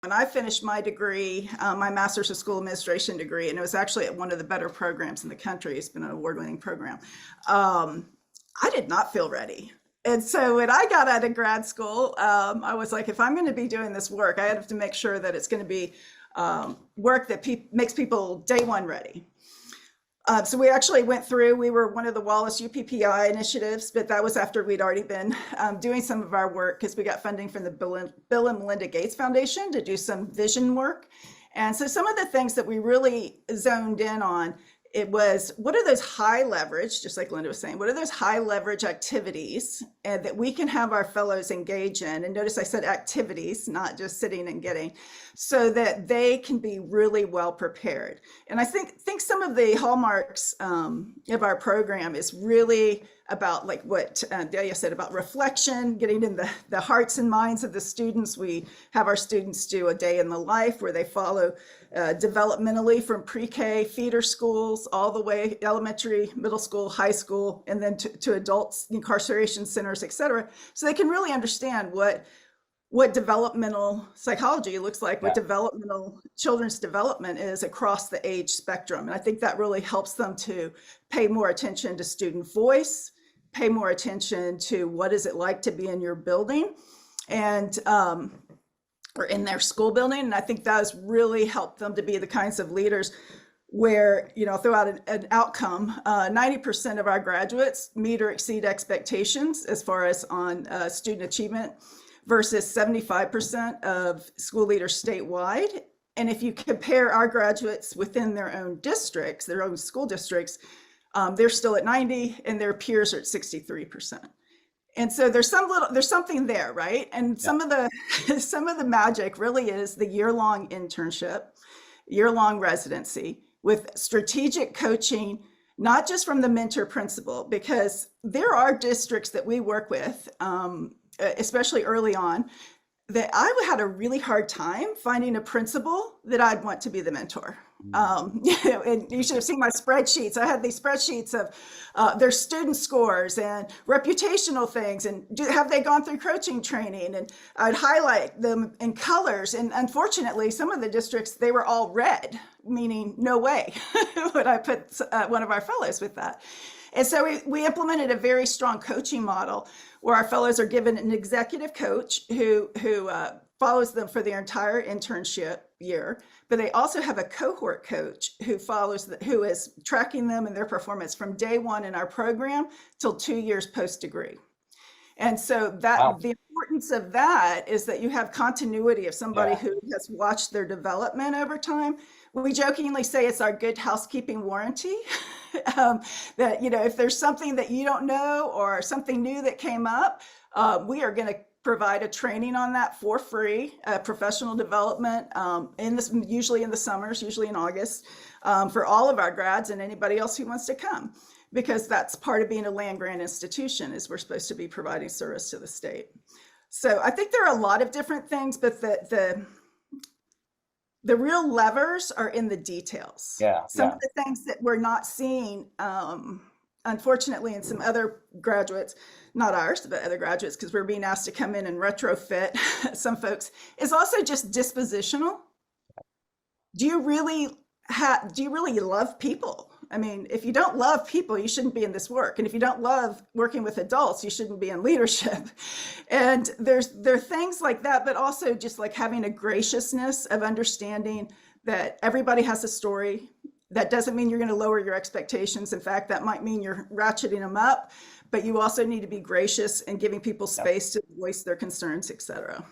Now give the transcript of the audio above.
when I finished my degree, my master's of school administration degree, and it was actually at one of the better programs in the country. It's been an award-winning program. I did not feel ready. And so when I got out of grad school, I was like, if I'm going to be doing this work, I have to make sure that it's going to be work that makes people day one ready. So we actually went through, we were one of the Wallace UPPI initiatives, but that was after we'd already been doing some of our work because we got funding from the Bill and Melinda Gates Foundation to do some vision work. And so some of the things that we really zoned in on, it was, what are those high leverage, just like Linda was saying, what are those high leverage activities that we can have our fellows engage in? And notice I said activities, not just sitting and getting, so that they can be really well prepared. And I think some of the hallmarks of our program is really about like what Delia said about reflection, getting in the hearts and minds of the students. We have our students do a day in the life where they follow developmentally from pre-K feeder schools all the way elementary, middle school, high school, and then to adults, incarceration centers, et cetera. So they can really understand what developmental psychology looks like, what developmental children's development is across the age spectrum. And I think that really helps them to pay more attention to student voice, pay more attention to what is it like to be in your building and or in their school building. And I think that has really helped them to be the kinds of leaders where, you know, throughout an outcome, 90% of our graduates meet or exceed expectations as far as on student achievement versus 75% of school leaders statewide. And if you compare our graduates within their own districts, their own school districts, they're still at 90 and their peers are at 63%. And so there's something there, right? And some of the magic really is the year-long internship, year-long residency with strategic coaching, not just from the mentor principal, because there are districts that we work with, especially early on, that I had a really hard time finding a principal that I'd want to be the mentor. And you should have seen my spreadsheets. I had these spreadsheets of their student scores and reputational things, and have they gone through coaching training? And I'd highlight them in colors. And unfortunately, some of the districts, they were all red, meaning no way would I put one of our fellows with that. And so we implemented a very strong coaching model where our fellows are given an executive coach who follows them for their entire internship year, but they also have a cohort coach who is tracking them and their performance from day one in our program till 2 years post-degree. And so the importance of that is that you have continuity of somebody who has watched their development over time. We jokingly say it's our good housekeeping warranty. That, you know, if there's something that you don't know or something new that came up, we are going to provide a training on that for free, professional development usually in the summers, usually in August, for all of our grads and anybody else who wants to come, because that's part of being a land-grant institution, is we're supposed to be providing service to the state. So I think there are a lot of different things, but the real levers are in the details. Some of the things that we're not seeing, unfortunately, in some other graduates, not ours, but other graduates, because we're being asked to come in and retrofit some folks, is also just dispositional. Do you really love people? I mean, if you don't love people, you shouldn't be in this work. And if you don't love working with adults, you shouldn't be in leadership. And there are things like that, but also just like having a graciousness of understanding that everybody has a story. That doesn't mean you're going to lower your expectations. In fact, that might mean you're ratcheting them up, but you also need to be gracious and giving people space to voice their concerns, et cetera.